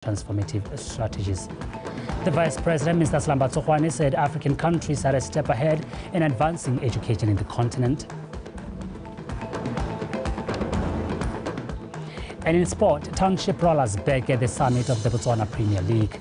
transformative strategies. The Vice President, Mr. BOTSWANA, said African countries are a step ahead in advancing education in the continent. And in sport, Township Rollers back at the summit of the Botswana Premier League.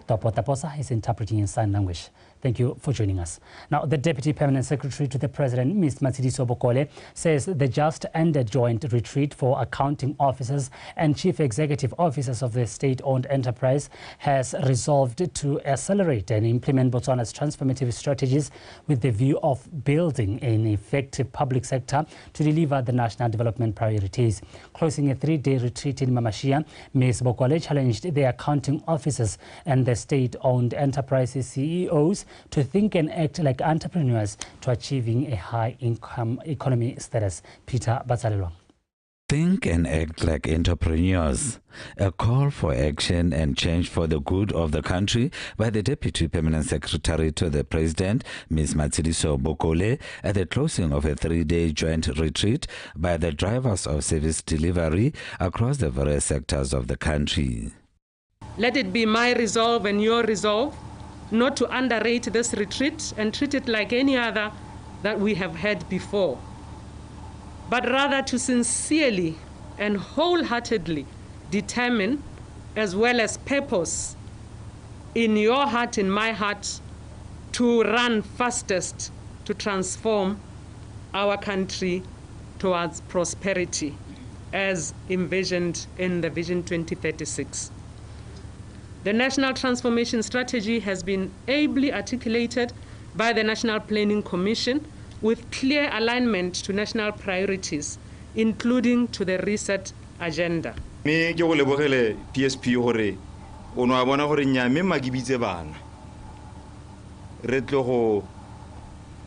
Taposa is interpreting in sign language. Thank you for joining us. Now, the Deputy Permanent Secretary to the President, Ms. Matshidiso Bokole, says the just-ended joint retreat for accounting officers and chief executive officers of the state-owned enterprise has resolved to accelerate and implement Botswana's transformative strategies with the view of building an effective public sector to deliver the national development priorities. Closing a 3-day retreat in Mamashia, Ms. Bokole challenged the accounting officers and the state-owned enterprises CEOs to think and act like entrepreneurs to achieving a high-income economy status. Peter Batsalelwang. Think and act like entrepreneurs. A call for action and change for the good of the country by the Deputy Permanent Secretary to the President, Ms. Matshidiso Bokole, at the closing of a 3-day joint retreat by the drivers of service delivery across the various sectors of the country. Let it be my resolve and your resolve not to underrate this retreat and treat it like any other that we have had before, but rather to sincerely and wholeheartedly determine, as well as purpose, in your heart, in my heart, to run fastest to transform our country towards prosperity as envisioned in the Vision 2036. The National Transformation Strategy has been ably articulated by the National Planning Commission with clear alignment to national priorities, including to the reset agenda. Me ke go lebogele PSP hore o no bona hore nyame magibitse bana re tlo go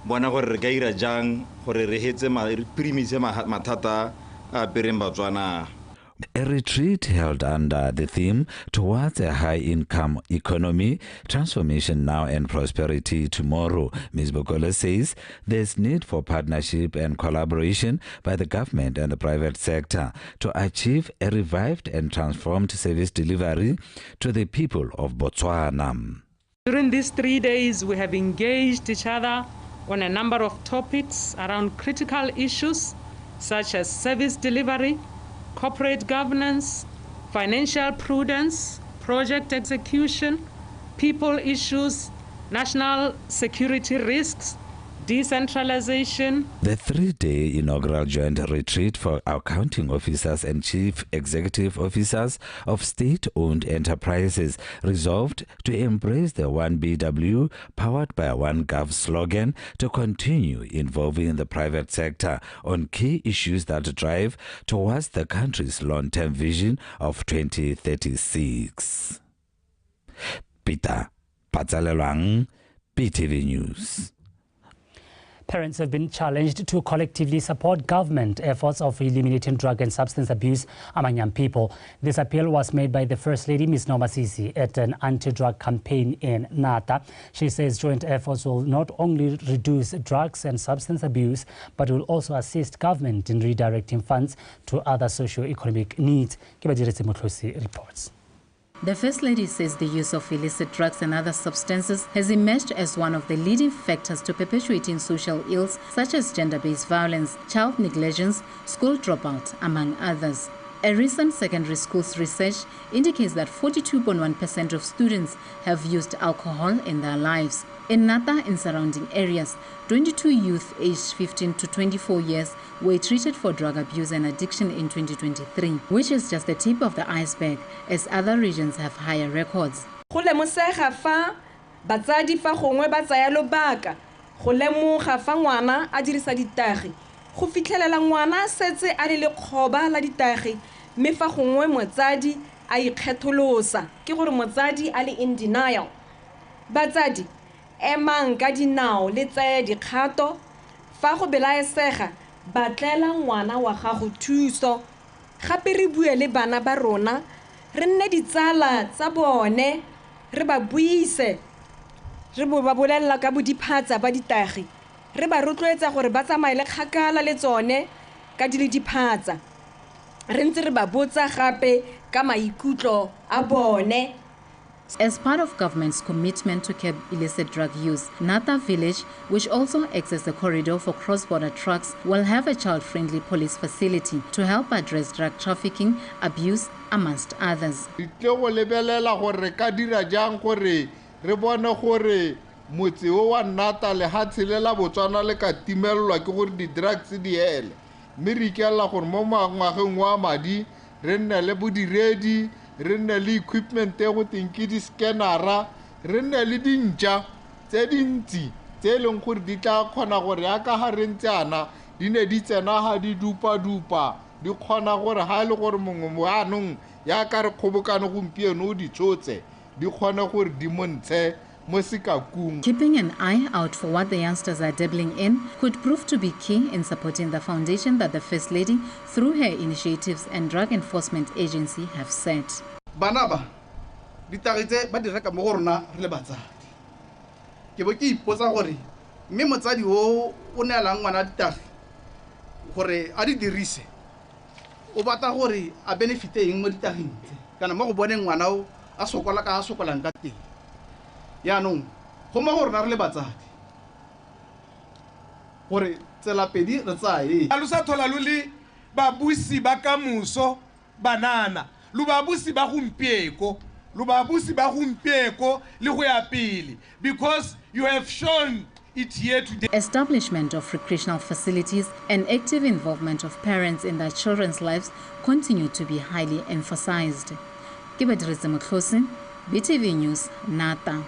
bona gore re ka ira jang gore re hetse re primise mathata a pereng Botswana. A retreat held under the theme Towards a High-Income Economy, Transformation Now and Prosperity Tomorrow. Ms. Bokole says there's need for partnership and collaboration by the government and the private sector to achieve a revived and transformed service delivery to the people of Botswana. During these 3 days, we have engaged each other on a number of topics around critical issues such as service delivery, corporate governance, financial prudence, project execution, people issues, national security risks, decentralization. The 3-day inaugural joint retreat for accounting officers and chief executive officers of state-owned enterprises resolved to embrace the 1BW powered by 1Gov slogan to continue involving the private sector on key issues that drive towards the country's long-term vision of 2036. Peter Batsalelwang, PTV News. Parents have been challenged to collectively support government efforts of eliminating drug and substance abuse among young people. This appeal was made by the First Lady, Ms. Nomasisi, at an anti-drug campaign in Nata. She says joint efforts will not only reduce drugs and substance abuse, but will also assist government in redirecting funds to other socio-economic needs. Kibajiretse Motlosi reports. The First Lady says the use of illicit drugs and other substances has emerged as one of the leading factors to perpetuating social ills such as gender-based violence, child negligence, school dropout, among others. A recent secondary school's research indicates that 42.1% of students have used alcohol in their lives. In Nata and surrounding areas, 22 youth aged 15 to 24 years were treated for drug abuse and addiction in 2023, which is just the tip of the iceberg, as other regions have higher records. Go lemosega fa batsadi fa gongwe ba tsaya lobaka go lemoga fa ngwana a dirisa ditagi go fitlhelela ngwana a setse a le lekgoba la ditagi mme fa gongwe motsadi a ikgetholosa ke gore motsadi a le in denial. Batsadi emang ka dinao le tsaya dikgato fa go belaesega batlela ngwana wa gago thuso gape re bue le bana ba rona re nne ditsala tsa bone re ba buise re ba bolella ka bodiphatsa ba ditagi re ba rotloetsa gore ba tsamaile kgakala le tsone ka di le diphatsa re ntse re ba botsa gape ka maikutlo a bone. As part of government's commitment to curb illicit drug use, Nata Village, which also acts as a corridor for cross-border trucks, will have a child-friendly police facility to help address drug trafficking, abuse, amongst others. Motse o wa Nata le hatsilela Botswana le ka timelwa ke gore di drugs di hele mme re ikela gore mo ngwageng wa madi re nne le bodiredi re nne le equipment e go tenke di scannera re nne le dintja tse dintsi tse leng gore di tla khona gore ya ka ha re ntsana di ne di tsena ha di dupa di khona gore ha le gore mongwe moanong ya ka re khobokane gompieno di tshotse di khona gore di montshe. Keeping an eye out for what the youngsters are dabbling in could prove to be key in supporting the foundation that the First Lady, through her initiatives and Drug Enforcement Agency, have set. Banaba, ditagetse ba dira ka mo go rona re le batsadi. Ke bo ke ipotsa gore mme motsadi o ne a lang ngwana ditagi gore a di dirise. O batla gore a benefite eng mo ditageng tse kana mo go boneng ngwana o a sokola ka a sokolang ka teng. Yaanong go mo gore na re le batsadi gore tsela pedi re tsaye a lusa thola luli babusi ba kamuso banana lu babusi ba gompieko le go ya pele because you have shown it here today. Establishment of recreational facilities and active involvement of parents in their children's lives continue to be highly emphasized. Kibadirize Mkhosi, BTV News, Nata.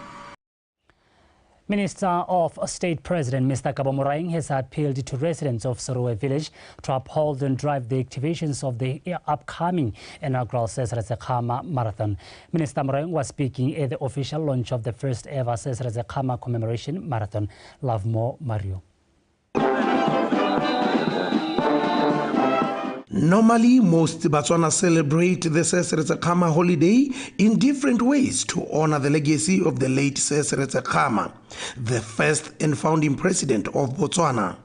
Minister of State President Mr. Commemoration has appealed to residents of Serowe village to uphold and drive the activations of the upcoming inaugural Commemoration Marathon. Minister Commemoration was speaking at the official launch of the first ever Commemoration Marathon. Love more, Mario. Normally, most Botswana celebrate the Kama holiday in different ways to honor the legacy of the late Kama, the first and founding president of Botswana.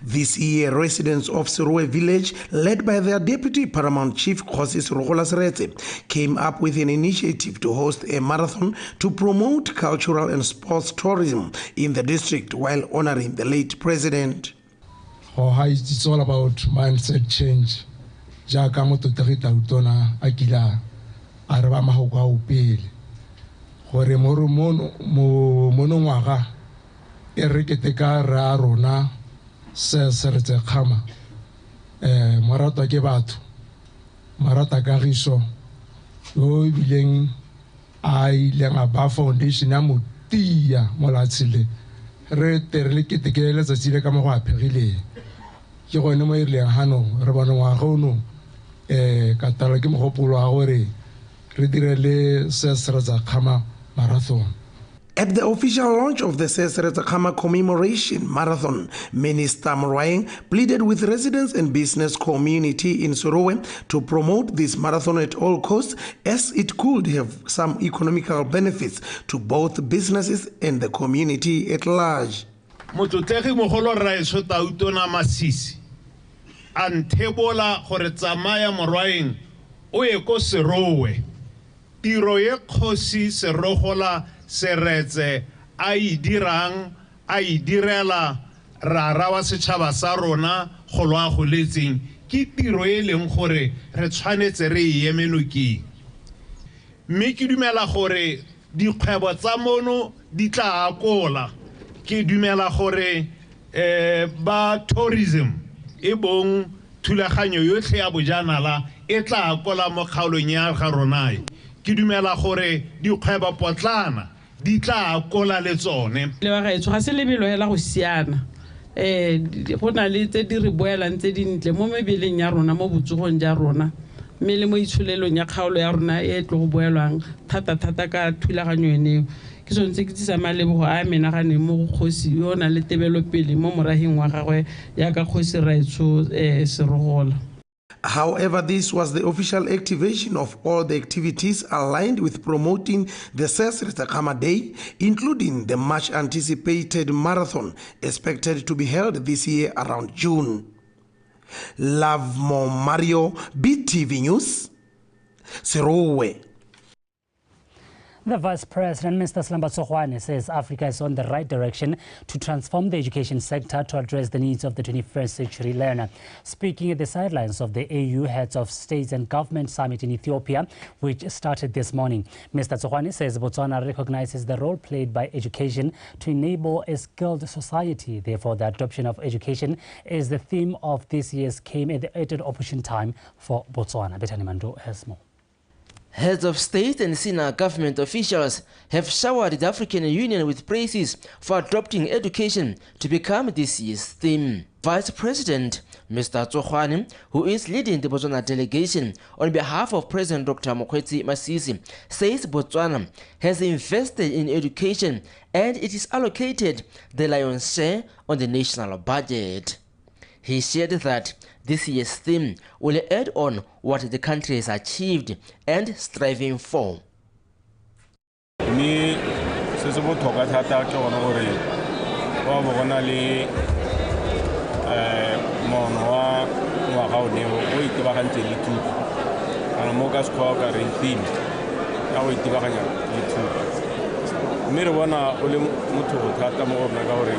This year, residents of Serowe village, led by their deputy paramount chief Kgosi Seretse, came up with an initiative to host a marathon to promote cultural and sports tourism in the district while honoring the late president. It's all about mindset change. Jaka moto terita utona akila araba mahokwa upele. Gore moro mono ngwaga e reketeka ra rona se seretse khama. Marata ke batho. Marata kagiso. O bileng ai lenga ba foundation ya motia molatsile. Re terele ketekele tsa tsile ka mo go apegile. Ke gone mo ireleng hano re bona ngwaga ono ka tala ke mogopolo a gore re direle se seretse khama marathon. At the official launch of the Kama Commemoration Marathon, Minister Commemoration pleaded with residents and business community in Serowe to promote this marathon at all costs, as it could have some economical benefits to both businesses and the community at large. Motlotegi mogolo Raiso Tautona Masisi antebola gore tsamaya morwaeng o ye ko Serowe tiro ye kgosi Serogola Seretse a idirela rara wa setšhaba sa rona go lwa go letseng ke tiro e leng gore re tshwanetse re emenokeng mme ke dumela gore dikgwebo tsa mono di tla akola ke dumela gore ba tourism e bong thulaganyo yotlhe ya bojanala e tla akola mo kgaolong ya ga rona ke dumela gore dikgwebo potlana di tla akola le tsone le ba gaetso ga se lebelo hela go siana go na le tse di re boelang tse dintle mo mebeleng ya rona mo botsogong ja rona mme le mo itshulelong ya kgaolo ya rona e tlo go boelwang thata ka thulaganyo eneo ke sone se ke tsisa malebogo a menagane mo go kgosi yo na le tebelo pele mo moraheng wa gagwe ya ka kgosi Raitso Serogola. However, this was the official activation of all the activities aligned with promoting the Kama Day, including the much anticipated marathon expected to be held this year around June. Love Mo Mario, BTV News, Serowe. The Vice President, Mr. BOTSWANA, says Africa is on the right direction to transform the education sector to address the needs of the 21st century learner. Speaking at the sidelines of the AU Heads of States and Government Summit in Ethiopia, which started this morning, Mr. BOTSWANA says Botswana recognizes the role played by education to enable a skilled society. Therefore, the adoption of education is the theme of this year's came at the opportune time for Botswana. Bethany Mando has more. Heads of state and senior government officials have showered the African Union with praises for adopting education to become this year's theme. Vice President Mr. BOTSWANA, who is leading the Botswana delegation on behalf of President Dr. Mokgweetsi Masisi, says Botswana has invested in education and it is allocated the lion's share on the national budget. He shared that this year's theme will add on what the country has achieved and striving for. Me, se se botlhokwa thata ke gone gore wa bona le mono wa ngwaga o ne o itebagantse le thuto kana mo ka sekgowa ka re theme ya go itebaganya le thuto mme re bona o le motho thata mo rona ka gore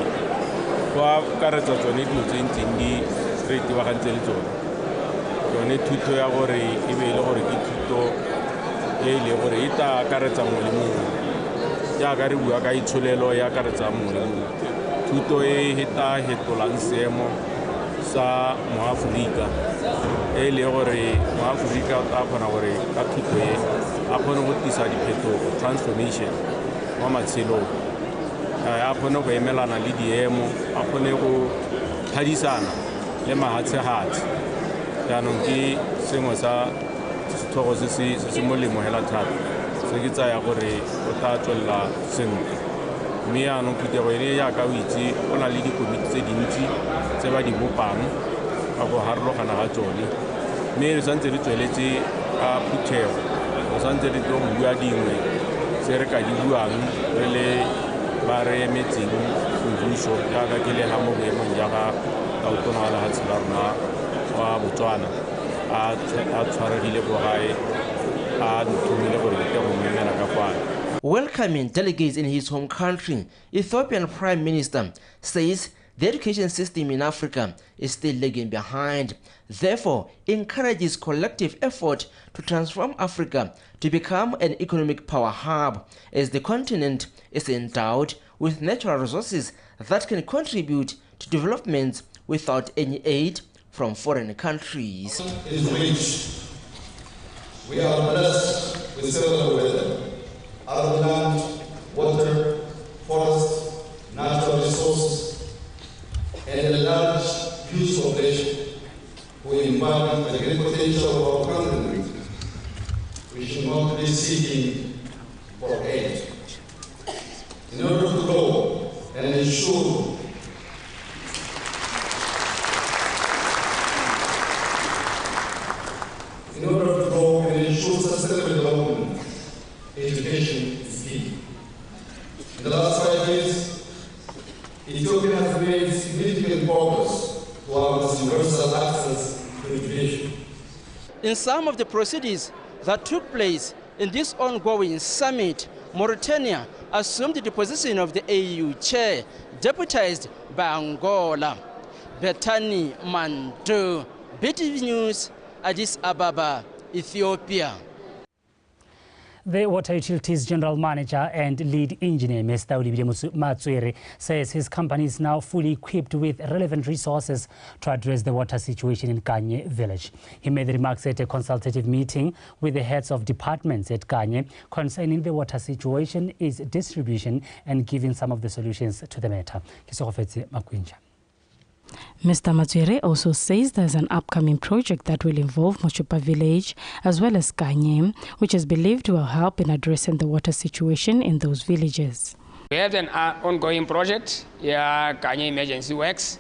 wa karetsa tsone dilo tse ntseng di re itebagantse le tsone yone thuto ya gore e be le gore ke thuto e ile gore e tla karetsa mongwe le mongwe jaaka re bua ka itsholelo ya karetsa mongwe le mongwe thuto e heta hetolang seemo sa moaforika e le gore moaforika a kgona gore ka thuto e a kgone go tlisa diphetogo transformation mo matshelong a kgone go emelana le diemo a kgone go phadisana le mahatshehatse jaanong ke sengwe sa sethogo se se molemo hela thata se ke tsaya gore o tla tswelela sentle mme yaanong phutego ene jaaka o itse o na le dikomiti tse dintsi tse ba di bopang ka go harologana ga tsone mme re santse re tsweletse ka phutego re santse re tlo go bua dingwe se re ka di buang re le ba re emetseng mmuso jaaka ke le ga mo boemong jaaka ka tona wa lefatshe la rona wa Botswana a tshwaregile ko gae a nthumile gore ke go memela ka kwano. Welcoming delegates in his home country, Ethiopian Prime Minister says the education system in Africa is still lagging behind. Therefore, encourages collective effort to transform Africa to become an economic power hub, as the continent is endowed with natural resources that can contribute to development without any aid from foreign countries. Is rich. We are blessed with several weather, our land, water, forests, natural resources, and a large youth population who embody the great potential of our continent. We should not be seeking for aid. In order to grow and ensure sustainable development, education is key. In the last 5 years, Ethiopia has made significant progress towards universal access to education. In some of the proceedings that took place in this ongoing summit, Mauritania assumed the position of the AU chair, deputized by Angola. Bethany Mando, BTV News, Addis Ababa, Ethiopia. The Water Utilities General Manager and Lead Engineer, Mr. Matswere, says his company is now fully equipped with relevant resources to address the water situation in Kanye village. He made the remarks at a consultative meeting with the heads of departments at Kanye concerning the water situation, its distribution, and giving some of the solutions to the matter. Mr. Matswere also says there's an upcoming project that will involve Mochupa village as well as Kanye, which is believed will help in addressing the water situation in those villages. We have an ongoing project, Kanye Emergency Works,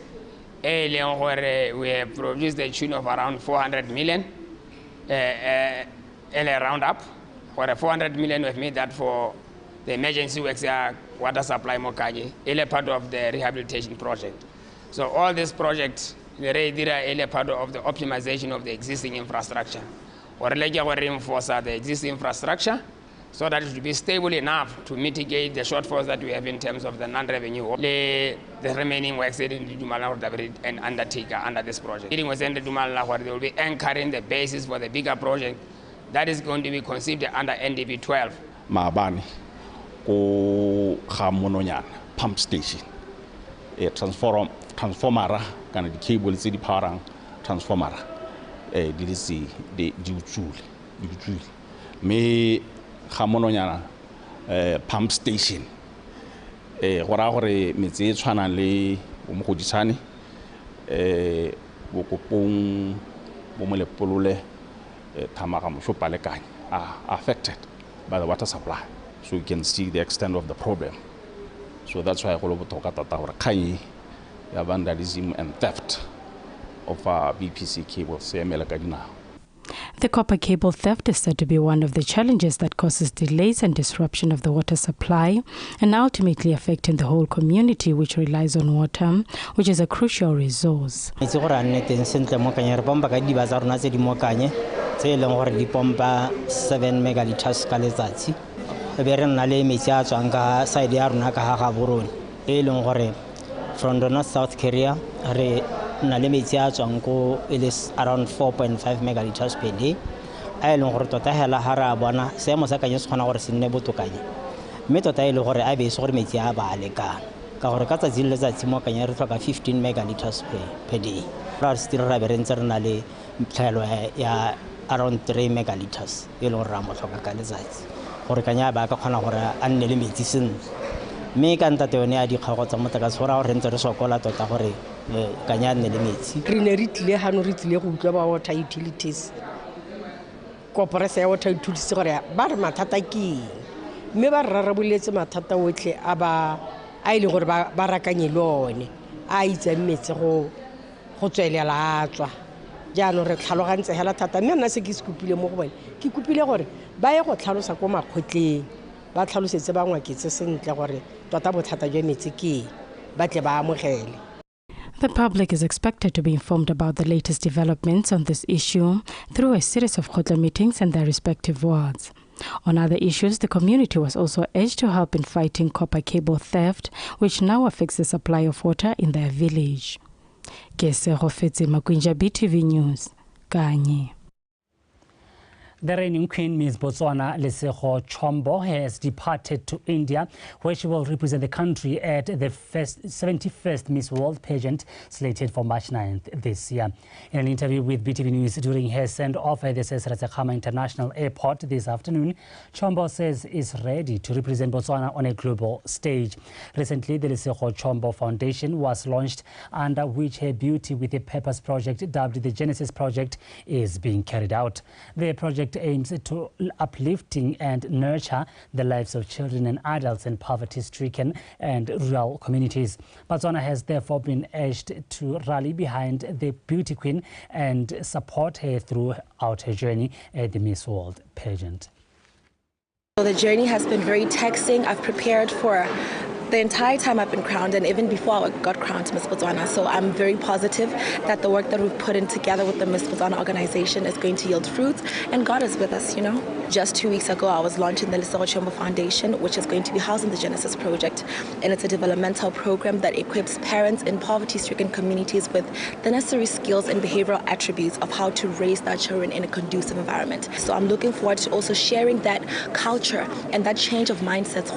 where we have produced the tune of around 400 million, a roundup. For 400 million, we've made that for the emergency works, water supply Kanye, part of the rehabilitation project. So all these projects part of the optimization of the existing infrastructure. Or reinforce the existing infrastructure so that it will be stable enough to mitigate the shortfalls that we have in terms of the non-revenue. The remaining works in Dumala and undertaker under this project. Meeting was ended Dumala where they will be anchoring the basis for the bigger project that is going to be conceived under NDP 12. Maabane ko Gamononyana pump station. A transformer kana di cable tse di powerang transformer DDC di utsule me Gamononyana pump station go ra gore metse e tshwana le bomogodisane bokopong bomolepolole Tamaga Moshopalekany are affected by the water supply. So you can see the extent of the problem. So that's why I call vandalism and theft of BPC cables. The copper cable theft is said to be one of the challenges that causes delays and disruption of the water supply and ultimately affecting the whole community which relies on water, which is a crucial resource. Tse leng gore di pompa 7 megaliters ka letsatsi e be re nna le metsi a tswang ka side ya rona ka ga borone e leng gore from the north south carrier re na le metsi a tswang ko it is around 4.5 megaliters per day a leng gore tota hela ha ra bona seemo sa kanye se kgona gore se nne botokanye mme tota e le gore a be se gore metsi a ba lekana ka gore ka tsatsi le letsatsi mo kanye re tlhoka 15 megaliters per day ra still ra be re ntse re na le tlhaelo ya around 3 megaliters e leng ra mo tlhoka ka letsatsi gore kanya ba ka kgona gore a nne le metsi sentle mme ka ntate yone a dikgago tsa motlakase gore re ntse re sokola tota gore kanya nne le metsi re ne re tlile ga no re tlile go utlwa ba water utilities koporasa ya water utilities gore ba re mathata ke mme ba raraboletse mathata otlhe a ile gore ba rakanye le one a itse metsi go tswelela a tswa jaanong re tlhalogantse hela thata mme nna se ke se kopile mo go bone ke kopile gore ba ye go tlhalosa ko makgotleng ba tlhalosetse ba ngwaketse sentle gore tota bothata jwa metsi ke ba tle ba amogele. The public is expected to be informed about the latest developments on this issue through a series of Khotla meetings in their respective wards. On other issues, the community was also urged to help in fighting copper cable theft, which now affects the supply of water in their village. Kese Hofetse Makwinja, BTV News, Kanye. The reigning queen, Ms. BOTSWANA Lesego Chombo, has departed to India, where she will represent the country at the 71st Miss World pageant slated for March 9th this year. In an interview with BTV News during her send-off at the Sesiratsakama International Airport this afternoon, Chombo says is ready to represent Botswana on a global stage. Recently, the Lesego Chombo Foundation was launched, under which her Beauty with a Purpose project, dubbed the Genesis Project, is being carried out. The project aims to uplifting and nurture the lives of children and adults in poverty-stricken and rural communities. Botswana has therefore been urged to rally behind the beauty queen and support her throughout her journey at the Miss World pageant. So the journey has been very taxing. I've prepared for the entire time I've been crowned and even before I got crowned Miss Botswana. So I'm very positive that the work that we've put in together with the Miss Botswana organization is going to yield fruits, and God is with us, you know. Just 2 weeks ago, I was launching the Lesego Chombo Foundation, which is going to be housing the Genesis Project. And it's a developmental program that equips parents in poverty-stricken communities with the necessary skills and behavioral attributes of how to raise their children in a conducive environment. So I'm looking forward to also sharing that culture and that change of mindsets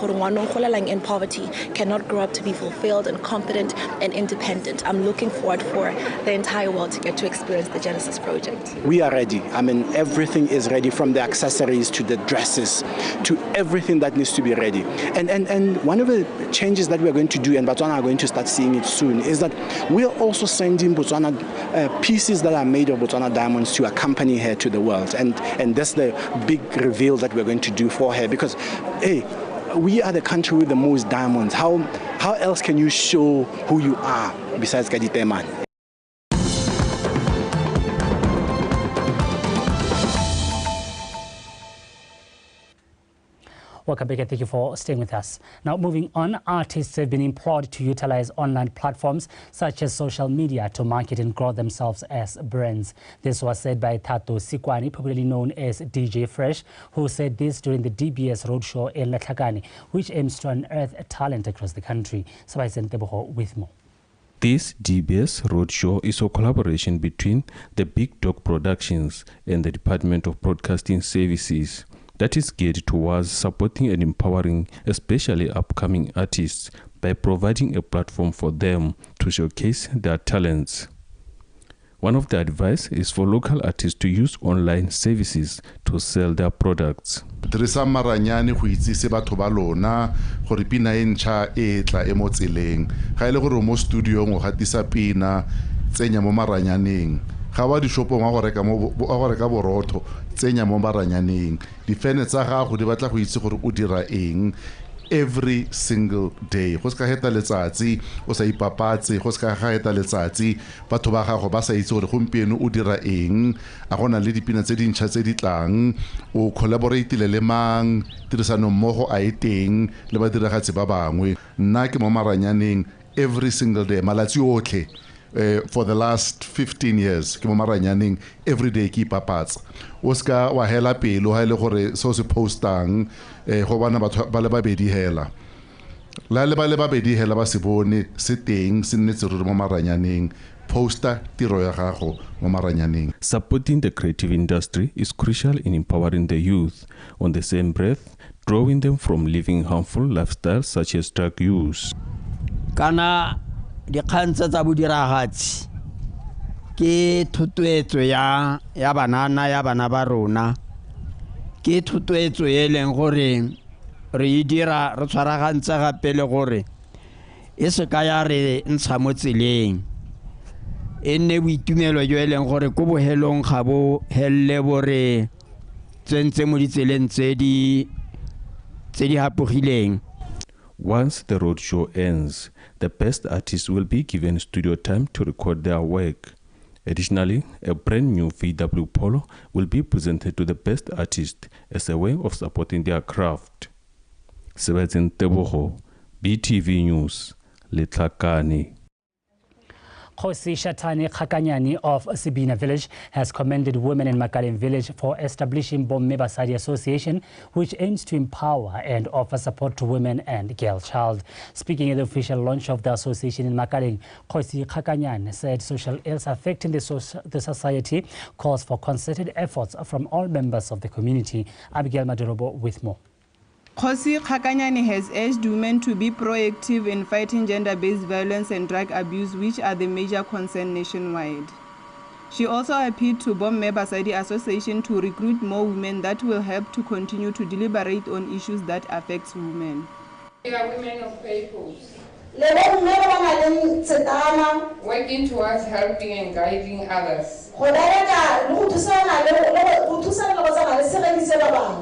in poverty cannot grow up to be fulfilled and confident and independent. I'm looking forward for the entire world to get to experience the Genesis Project. We are ready. I mean, everything is ready, from the accessories to the dresses to everything that needs to be ready. And one of the changes that we are going to do, and Botswana are going to start seeing it soon, is that we are also sending Botswana pieces that are made of Botswana diamonds to accompany her to the world. And that's the big reveal that we're going to do for her, because, hey, we are the country with the most diamonds. How else can you show who you are besides Kaditeman? Welcome back and thank you for staying with us. Now, moving on, artists have been implored to utilize online platforms such as social media to market and grow themselves as brands. This was said by Thato Sikwani, popularly known as DJ Fresh, who said this during the DBS Roadshow in Letlhakane, which aims to unearth talent across the country. Sabaisen Teboho with more. This DBS Roadshow is a collaboration between the Big Dog Productions and the Department of Broadcasting Services that is geared towards supporting and empowering especially upcoming artists by providing a platform for them to showcase their talents. One of the advice is for local artists to use online services to sell their products. Dirisa maranyane go itsise batho ba lona gore pina e ntšha e tla e mo tseleng ga ile gore mo studio go gatisa pina tsenya mo maranyaneng ga wa di shopong wa go reka borotho tsenya mo maranyaneng difene tsa gago di batla go itse gore o dira eng every single day go ska heta letsatsi o sa ipapatse go ska ga heta letsatsi batho ba gago ba sa itse gore gompieno o dira eng a gona le dipina tse dintšha tse di tlang o collaborate le mang tirisano mmogo a eteng le badiragatsi ba bangwe nna ke mo maranyaneng every single day malatsi otlhe for the last 15 years ke mo maranyaneng every day ke ipapatsa o ska wa hela pelo ha ile gore so se postang go bana batho ba le babedi hela la le ba babedi hela ba se bone se teng se nnetse ruri mo maranyaneng poster tiro ya gago mo maranyaneng. Supporting the creative industry is crucial in empowering the youth, on the same breath drawing them from living harmful lifestyles such as drug use. Kana dikgantsa tsa bodiragatsi ke thotloetso ya banana ya bana ba rona ke thotloetso e leng gore re e dira re tshwaragantse gape le gore e se ka ya re ntsha mo tseleng e nne boitumelo jo e leng gore ko bohelong ga bo helle bore tsentse mo ditseleng tse di hapogileng. Once the roadshow ends, the best artists will be given studio time to record their work. Additionally, a brand new VW Polo will be presented to the best artist as a way of supporting their craft. Sebastian Teboho, BTV News, Letlhakane. Khosi Shatani Khakanyani of Sibina Village has commended women in Makaleng Village for establishing Bomme Basadi Association, which aims to empower and offer support to women and girl child. Speaking at the official launch of the association in Makaleng, Khosi Khakanyani said social ills affecting the society calls for concerted efforts from all members of the community. Abigail Madurobo with more. Khosi Khakanyani has urged women to be proactive in fighting gender-based violence and drug abuse, which are the major concern nationwide. She also appealed to Bomme Basadi Association to recruit more women that will help to continue to deliberate on issues that affect women. We are women of purpose, working towards helping and guiding others,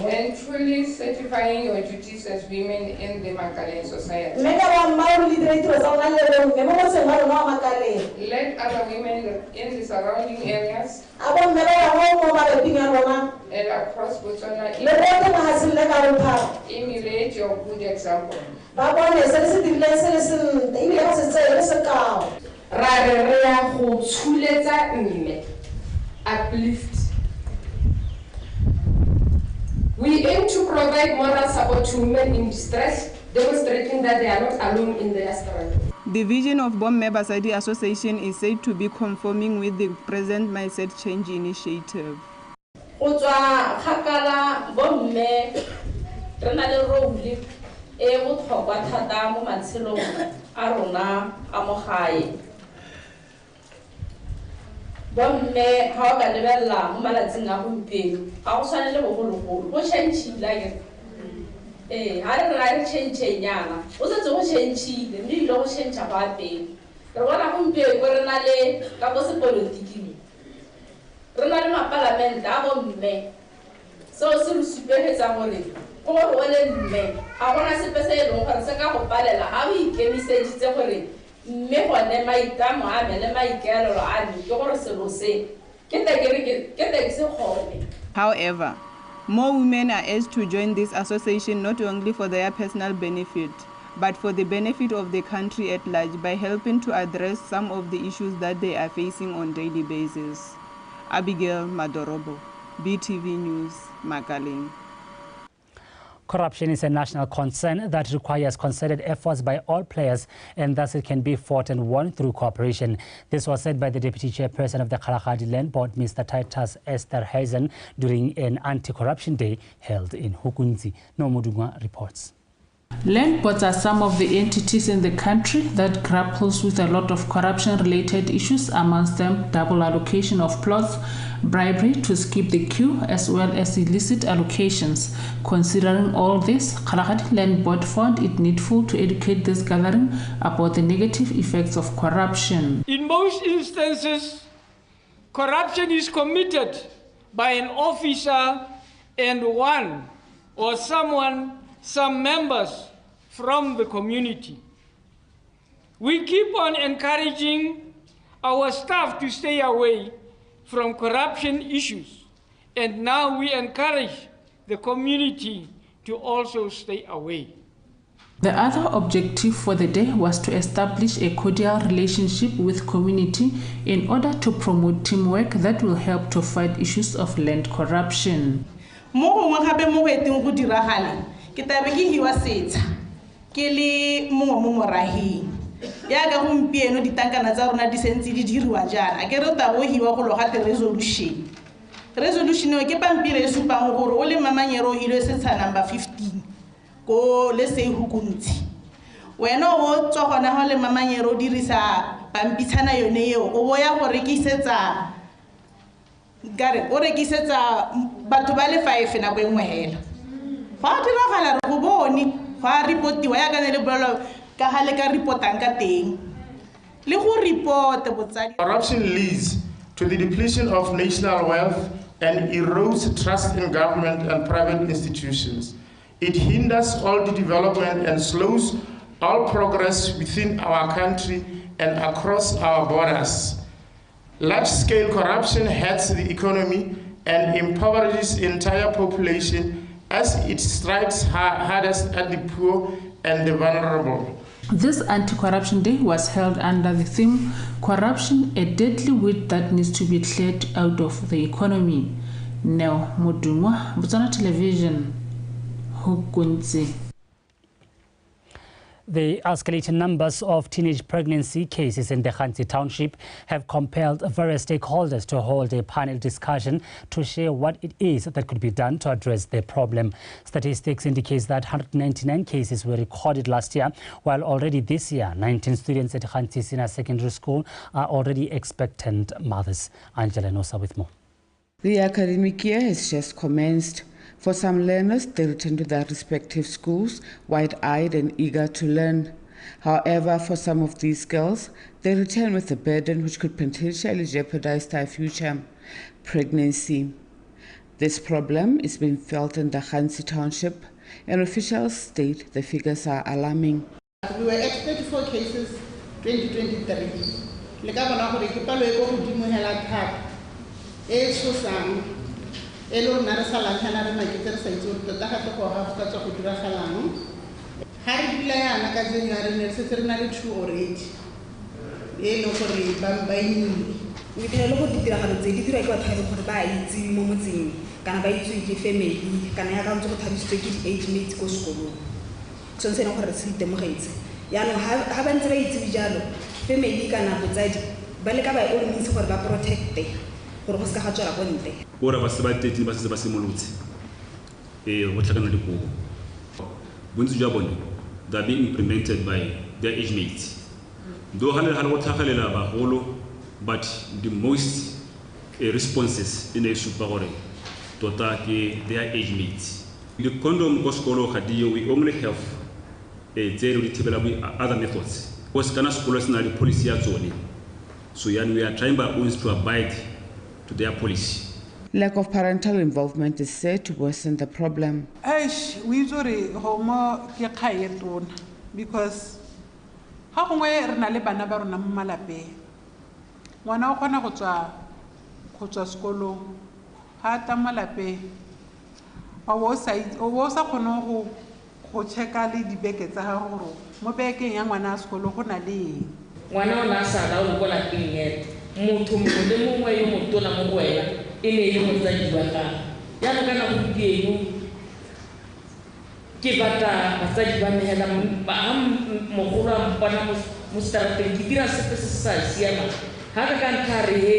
and truly certifying your duties as women in the Makaleng society. Let other women in the surrounding areas and across Botswana emulate your good example. Uplift. We aim to provide moral support to women in distress, demonstrating that they are not alone in their struggle. The vision of Bomme Basadi Association is said to be conforming with the present mindset change initiative. Bomme ha ka lebella mo malatsing a gompieno ga go tshwane le bogologolo go change-ile ha re change nyana o setse go change-ile mme ile go change go apeng re bona gompieno re na le ka go sepolotiking re na le mapalamente a bomme seo se re supegetsa gore go gore o le mme ga gona sepe se e leng gore se ka go palela ga o ikemiseditse gore However, More women are urged to join this association not only for their personal benefit, but for the benefit of the country at large by helping to address some of the issues that they are facing on a daily basis. Abigail Madorobo, BTV News, Magaleng. Corruption is a national concern that requires concerted efforts by all players, and thus it can be fought and won through cooperation. This was said by the Deputy Chairperson of the Kalahari Land Board, Mr. Titus Esterhazen, during an anti-corruption day held in Hukunzi. Nomudungwa reports. Land boards are some of the entities in the country that grapples with a lot of corruption-related issues, amongst them double allocation of plots, bribery to skip the queue, as well as illicit allocations. Considering all this, Kalahari Land Board found it needful to educate this gathering about the negative effects of corruption. In most instances, corruption is committed by an officer and one or some members from the community. We keep on encouraging our staff to stay away from corruption issues, and now we encourage the community to also stay away. The other objective for the day was to establish a cordial relationship with community in order to promote teamwork that will help to fight issues of land corruption. ya ga gompieno ditankana tsa rona di sentse di diriwa jana ke re ta go hiwa go loga resolution ke pampire e supang gore o le mamanyero ile se tsa number 15 ko le se hukunzi wena o tswa gona go le mamanyero dirisa pampitshana yone eo o boya go rekisetsa gare o rekisetsa batho ba le 5 na go engwe hela fa dira gala re go bone fa reportiwa ya ka ne le bolelo ka hale ka reportang ka teng le go report botsadi. Corruption leads to the depletion of national wealth and erodes trust in government and private institutions. It hinders all the development and slows all progress within our country and across our borders. Large-scale corruption hurts the economy and impoverishes the entire population as it strikes hardest at the poor and the vulnerable. This anti-corruption day was held under the theme, Corruption, a Deadly Weed That Needs to be Cleared Out of the Economy. Now, BOTSWANA Television, Hukunzi. The escalating numbers of teenage pregnancy cases in the Khansi township have compelled various stakeholders to hold a panel discussion to share what it is that could be done to address the problem. Statistics indicates that 199 cases were recorded last year, while already this year, 19 students at Khansi Senior Secondary School are already expectant mothers. Angela Nosa with more. The academic year has just commenced. For some learners, they return to their respective schools, wide-eyed and eager to learn. However, for some of these girls, they return with a burden which could potentially jeopardize their future: pregnancy. This problem is being felt in the Khansi township, and officials state the figures are alarming. We were at 34 cases 2023. Elo na re sala kana re maketse re sa itse gore tota gape go ga go tswa go dira galang ha re dila yana ka January ne se re na le 2 already e lo gore ba ini we dira le go dira ga tse di dira ke batho ba gore ba itse mo motseng kana ba itse ke family kana ya ka ntse go thabisitswe ke age mates ko sekolong so se ne gore se itemogetse ya no ha ba ntse ba itse dijalo family kana botsadi ba le ka ba o ntse gore ba protecte gore go se ka ga tswela go nte ora ba se ba tete ba se ba simolotse go tlhakana le go bontsi jwa bone they are being implemented by their age mates do hale go tlhagalela ba golo but the most responses in a super gore tota ke their age mates. The condom go skolo ga dio we only have tseno di thibela other methods go se kana skolo sena le policy ya tsone so yani we are trying by own to abide to their policy. Lack of parental involvement is said to worsen the problem. We usually homo ke khaetona because ha gongwe re na le bana ba rona mo malape ngwana o kgona go tswa sekolong ha ta malape o bo sa kgone go checka le dibeke tsa gago gore mo bekeng ya ngwana a sekolo go na le eng. Ngwana o na sala o go la pingela motho mongwe le mongwe yo motona mo go wena e ne ile motsadi wa gago ya ka na go dieno ke batla batsadi ba mehela ba mogolo a mpona mo strategeng ke dira sepe se sa siama ga ka ka ntlhare he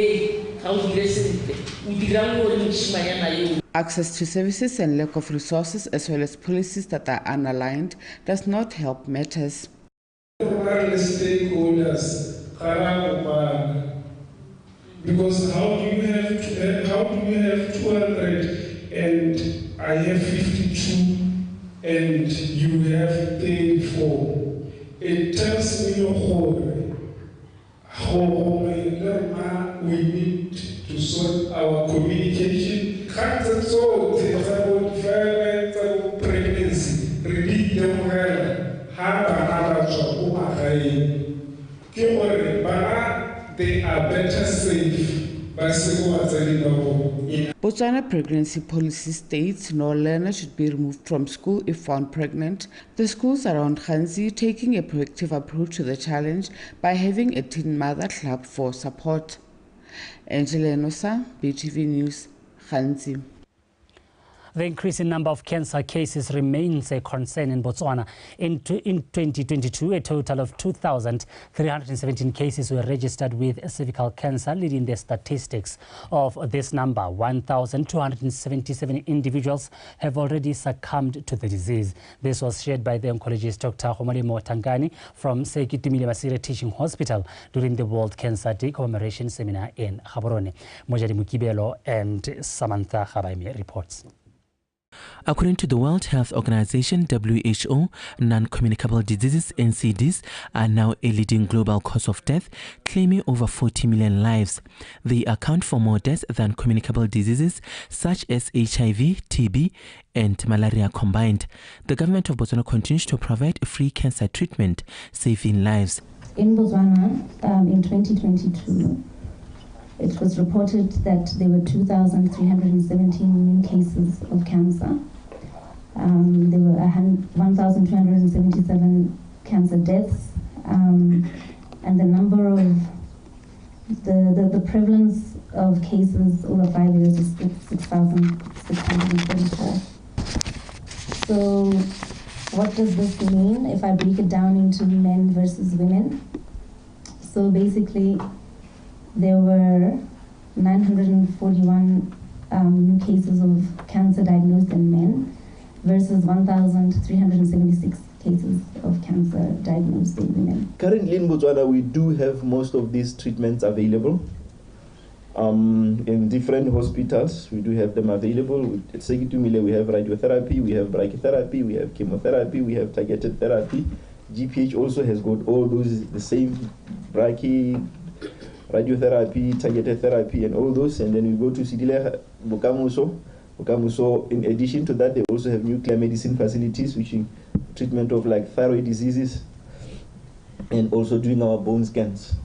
ga o dire sentle o dira mo le moshimanyana yo. Access to services and lack of resources, as well as policies that are unaligned, does not help matters. Stakeholders, because how do you have 200 and I have 52 and you have 34? It tells me we need to sort our communication. Pregnancy, repeat them they are better safe. Botswana pregnancy policy states no learner should be removed from school if found pregnant. The schools around Khanzi taking a proactive approach to the challenge by having a teen mother club for support. Angela Enosa, BTV News, Khanzi. The increasing number of cancer cases remains a concern in Botswana. In 2022, a total of 2,317 cases were registered with cervical cancer, leading the statistics. Of this number, 1,277 individuals have already succumbed to the disease. This was shared by the oncologist Dr. Homolemo Tangani from Sekitumile Masire Teaching Hospital during the World Cancer Day Commemoration Seminar in Gaborone. Mojadi Mukibelo and Samantha Habaimi reports. According to the World Health Organization, WHO, non-communicable diseases, NCDs, are now a leading global cause of death, claiming over 40 million lives. They account for more deaths than communicable diseases such as HIV, TB, and malaria combined. The government of Botswana continues to provide free cancer treatment, saving lives. In Botswana, in 2022, it was reported that there were 2,317 new cases of cancer. There were 1,277 cancer deaths, and the number of the prevalence of cases over 5 years is 6,644. So, what does this mean if I break it down into men versus women? So basically, there were 941 new cases of cancer diagnosed in men versus 1,376 cases of cancer diagnosed in women. Currently in Botswana, we do have most of these treatments available. In different hospitals, we do have them available. At Sekitumile, we have radiotherapy, we have brachytherapy, we have chemotherapy, we have targeted therapy. GPH also has got all those, the same radiotherapy, targeted therapy, and all those. And then we go to Sidile Bokamuso. In addition to that, they also have nuclear medicine facilities, which in treatment of like thyroid diseases, and also doing our bone scans.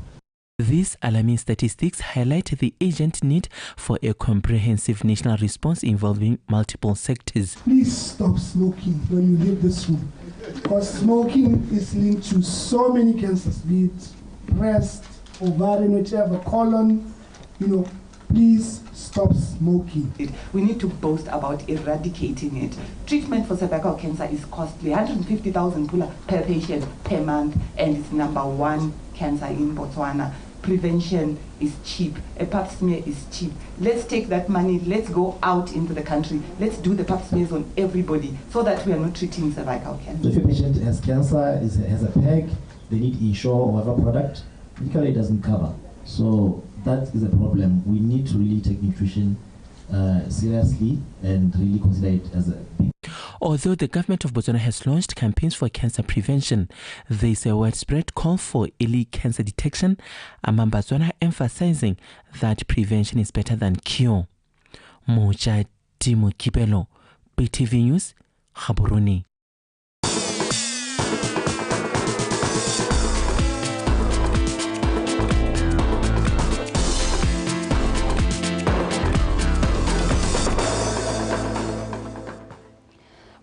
These alarming statistics highlight the urgent need for a comprehensive national response involving multiple sectors. Please stop smoking when you leave this room, because smoking is linked to so many cancers, be it breast, ovarian, whichever, colon, please stop smoking. We need to boast about eradicating it. Treatment for cervical cancer is costly, 150,000 pula per patient per month, and it's #1 cancer in Botswana. Prevention is cheap. A pap smear is cheap. Let's take that money, let's go out into the country, let's do the pap smears on everybody so that we are not treating cervical cancer. If a patient has cancer, has a PEG, they need insure or whatever product, medically it doesn't cover. So that is a problem. We need to really take nutrition seriously and really consider it as a big. Although the government of Botswana has launched campaigns for cancer prevention, there is a widespread call for early cancer detection, among Botswana emphasizing that prevention is better than cure. Moja Timo Kipelo, BTV News, Gaborone.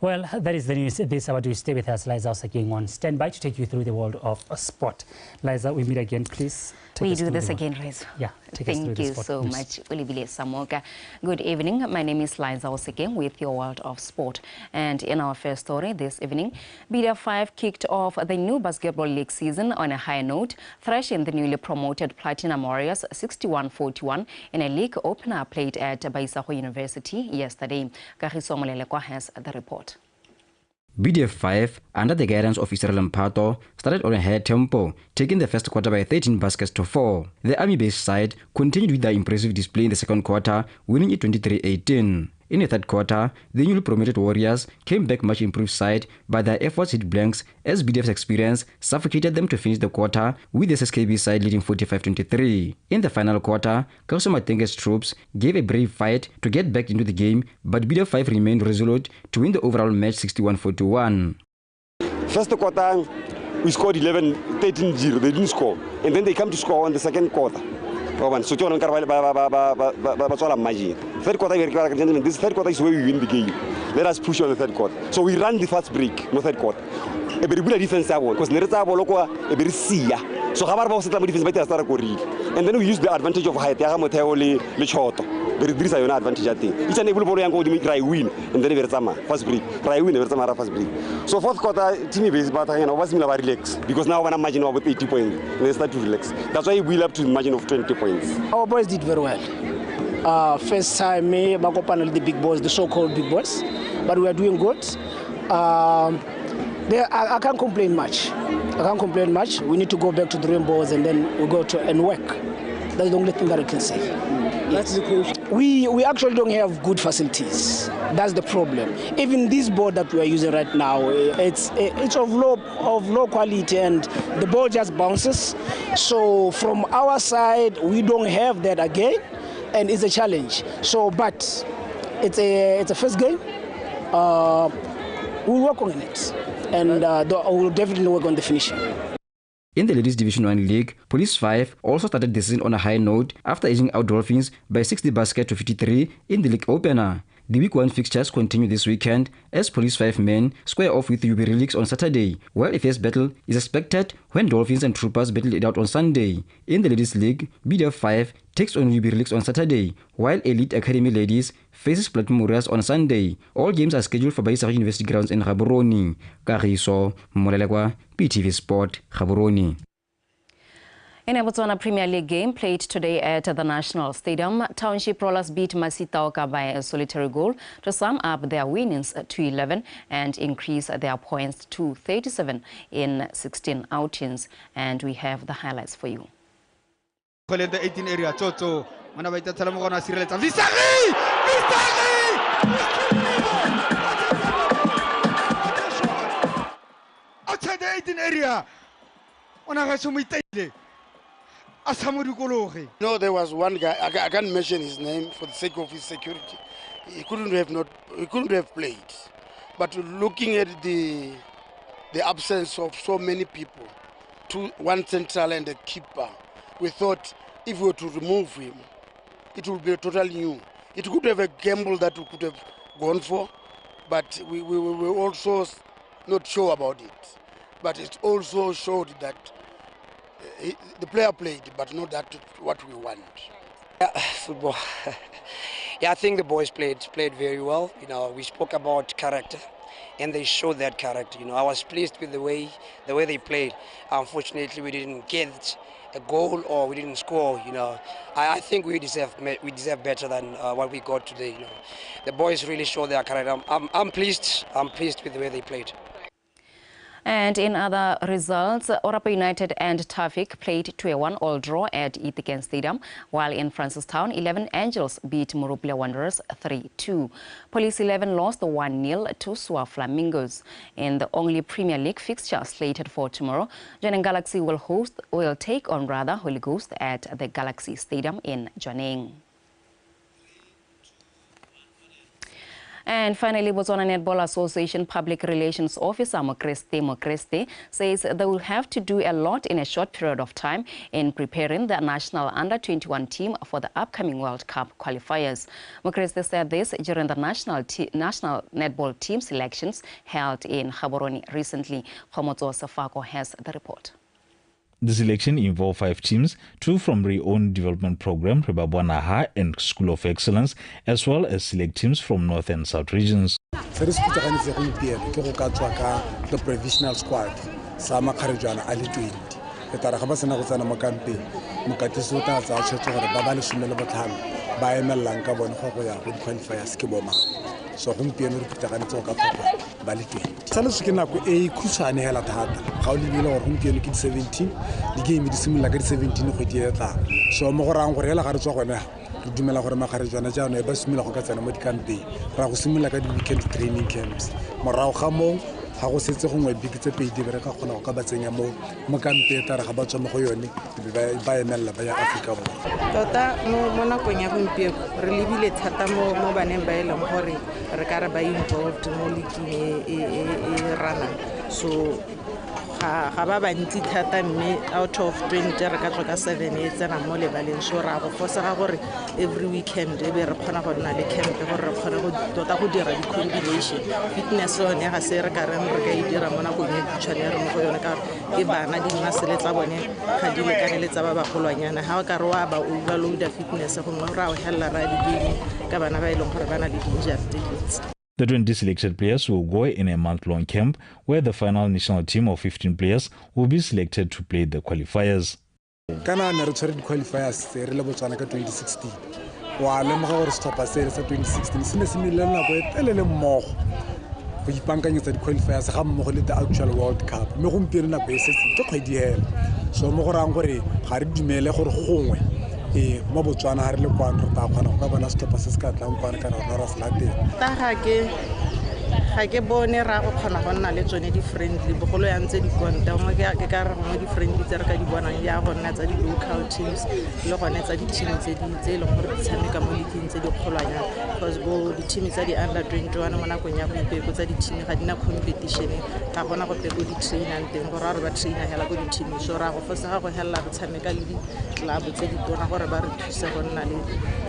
Well, that is the news this hour. Do stay with us. Liza Osaking on standby to take you through the world of sport. Liza, we meet again, please. We do this again, Rez. Yeah, thank you so much, Olivia Samoka. Good evening. My name is Liza Osaking with your world of sport. And in our first story this evening, BDF 5 kicked off the new basketball league season on a high note, thrashing the newly promoted Platinum Warriors 61-41 in a league opener played at Baisaho University yesterday. Kagiso Molelekwa has the report. BDF 5, under the guidance of Israel Mpato, started on a high tempo, taking the first quarter by 13 baskets to 4. The army-based side continued with their impressive display in the second quarter, winning it 23-18. In the third quarter, the newly promoted Warriors came back much improved side, but their efforts hit blanks as BDF's experience suffocated them to finish the quarter, with the SSKB side leading 45-23. In the final quarter, Kauso Matenge's troops gave a brave fight to get back into the game, but BDF 5 remained resolute to win the overall match 61-41. First quarter, we scored 13-0. They didn't score. And then they come to score in the second quarter. Third quarter, this third quarter is where we win the game. Let us push on the third quarter. So we ran the fast break, no third quarter. A very good defense, because Nereta Boloko, a very sia. So Habar Settle defense better start and then we use the advantage of height, Yagamoteoli, Lichoto. Very good advantage at it. It's an able ball and go to make Rai win, and then Versama, fast break. Rai win, Versama, fast break. So fourth quarter, team base, but I was relax because now when I imagine about 80 points, they start to relax. That's why we up to the margin of 20 points. Our boys did very well. First time, me, Makopan, the big boys, the so-called big boys, but we are doing good. I can't complain much. We need to go back to the rainbows and then we go to and work. That's the only thing that I can say. That's the question. We actually don't have good facilities. That's the problem. Even this board that we are using right now, it's of low quality and the ball just bounces. So from our side, we don't have that again, and it's a challenge. So, but it's a first game. We'll work on it, and we'll definitely work on the finishing. In the Ladies Division 1 League, Police 5 also started the season on a high note after edging out Dolphins by 60 baskets to 53 in the league opener. The Week 1 fixtures continue this weekend as Police 5 men square off with the UB Relics on Saturday, while a fierce battle is expected when Dolphins and Troopers battle it out on Sunday. In the Ladies League, BDF 5 takes on UB Relics on Saturday, while Elite Academy Ladies faces Platinum Warriors on Sunday. All games are scheduled for Baisaho University grounds in Gaborone. Kagiso Molelekwa, PTV Sport, Gaborone. In a Botswana Premier League game played today at the National Stadium, Township Rollers beat Masitaoka by a solitary goal to sum up their winnings to 11 and increase their points to 37 in 16 outings. And we have the highlights for you. The 18 area, Toto. Outside the 18 area. No, there was one guy. I can't mention his name for the sake of his security. He couldn't have played. But looking at the absence of so many people, one central and a keeper, we thought if we were to remove him, it would be totally new. It could have a gamble that we could have gone for, but we were also not sure about it. But it also showed that the player played, but not that what we want. Yeah, football. Yeah, I think the boys played very well. You know, we spoke about character, and they showed that character. You know, I was pleased with the way they played. Unfortunately, we didn't get a goal or we didn't score. You know, I think we deserve better than what we got today. You know, the boys really showed their character. I'm pleased. I'm pleased with the way they played. And in other results, Orapa United and Tafik played to a 1-1 draw at Ethiopian Stadium, while in Francistown, 11 Angels beat Murupila Wanderers 3-2. Police 11 lost 1-0 to Swa Flamingos. In the only Premier League fixture slated for tomorrow, Jwaneng Galaxy will take on Holy Ghost at the Galaxy Stadium in Jwaneng. And finally, Botswana Netball Association Public Relations Officer Mokreste says they will have to do a lot in a short period of time in preparing the national under-21 team for the upcoming World Cup qualifiers. Mokreste said this during the national netball team selections held in Gaborone recently. Khomotso Sefako has the report. The selection involved 5 teams, 2 from Re-Owned Development Program, BOTSWANA and School of Excellence, as well as select teams from North and South regions. The provisional squad, Sama Karijana Ali 20. The Tarakabasana was an Mokampi, Mukatisuta, Babali Sumela Batam, Baemel Lanka, Bonhoya, would qualify as Kiboma. So Humpian Tarantoka Baliti. Salusukina a Kusani Helatata, how did you know Humpian kid 17? The game is similar like 17 of theater. So Moran Gorella Harzona, Dumela Horma Karijana, Basmila Hokatan, what can be. Rahusimila like a weekend training camps. Morao Hamo, how was it home with big tepe, Diverka, Kabatsamo, Mokampe, Tarahabacha Mohoyoni, by Mella, by Africa. Tota mona konya gompieno re lebile thata mo baneng ba e leng gore re ka re ba involved mo leaking e rana so ga ba bantsi thata mme out of 20 re ka tloka 7 e tsena mo lebaleng so ra go fosega gore every weekend e be re kgona go nna le camp gore re kgona go tota go dira di combination fitness one ga se re ka reng re ka e dira mona go nya tshwane re mo go yone ka ke bana di masele tsa bone ga di le kanele tsa ba bagolwanyana ha ka re wa ba overload fitness go mo ra o hella ra di game ka bana ba e leng gore bana le injury tickets. The 20 selected players will go in a month-long camp where the final national team of 15 players will be selected to play the qualifiers. Kana na re tshwere di qualifiers re le Botswana ka 2016. Wa le mo gore stopper se sa 2016 sine se nile nako e telele mmogo. Go ipankanyetsa di qualifiers ga mmogo le the actual World Cup. Me gompieno na base ke kgwedi hela. So mo go rang gore ga re dumele gore gongwe mo Botswana ha re le kwa re ta kgona go ka bona stopper se se ka tlang kwa kana ra se latela. Ta ga ke bone ra go kgona go nna le tsone di friendly bogolo ya ntse di konta mo ke ka re mo di friendly tse re ka di bonang ya go nna tsa di local teams le gone tsa di team tse le gore di tshameka mo league tse di kgolwanya because bo di team tsa di under 21 mo nakong ya go ipeko tsa di team ga dina competition ga gona go peko di trainer teng go ra re ba trainer hela go di team so ra go fosega go hella re tshameka le di club tse di tona gore ba re thuse go nna le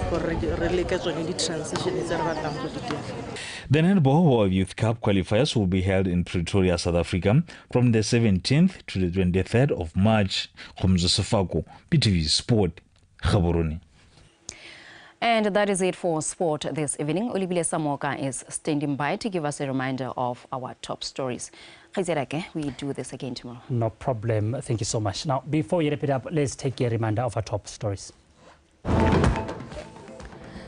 gore re leke tsone di transition tse re batlang go di dira. The Netball World Youth Cup qualifiers will be held in Pretoria, South Africa from the 17th to the 23rd of March. Khomotso Sefako, PTV Sport, Gaborone. And that is it for sport this evening. Olibile Samoka is standing by to give us a reminder of our top stories. We do this again tomorrow. No problem. Thank you so much. Now, before you wrap it up, let's take a reminder of our top stories.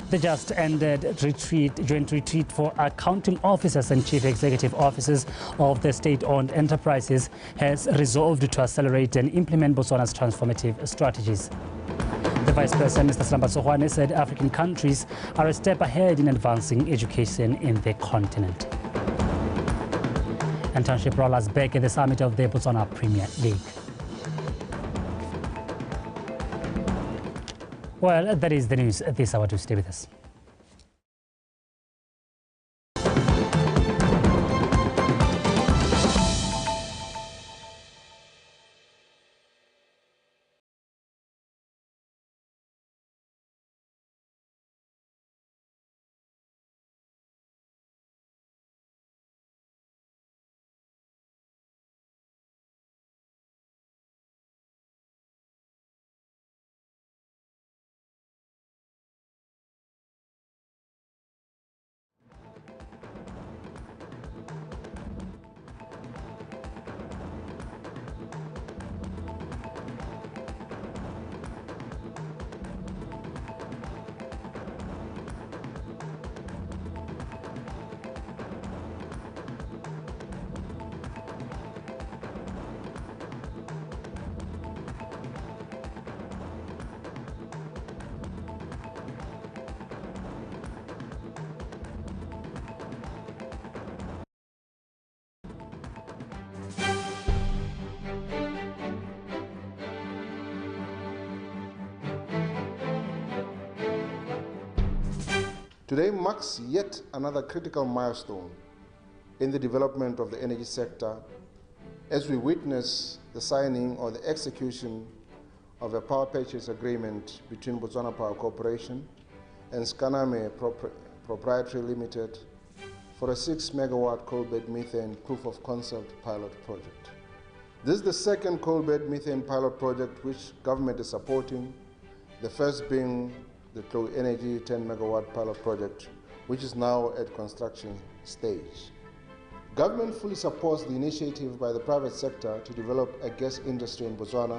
The just ended joint retreat for accounting officers and chief executive officers of the state-owned enterprises has resolved to accelerate and implement Botswana's transformative strategies. The Vice President, Mr. Slamba Sohwane, said African countries are a step ahead in advancing education in the continent. And Township rollers back at the summit of the Botswana Premier League. Well, that is the news at this hour. To stay with us. Today marks yet another critical milestone in the development of the energy sector as we witness the signing or the execution of a power purchase agreement between Botswana Power Corporation and Skaname Proprietary Limited for a 6 megawatt coal-bed methane proof of concept pilot project. This is the second coal-bed methane pilot project which government is supporting, the first being the Flow Energy 10 megawatt pilot project, which is now at construction stage. Government fully supports the initiative by the private sector to develop a gas industry in Botswana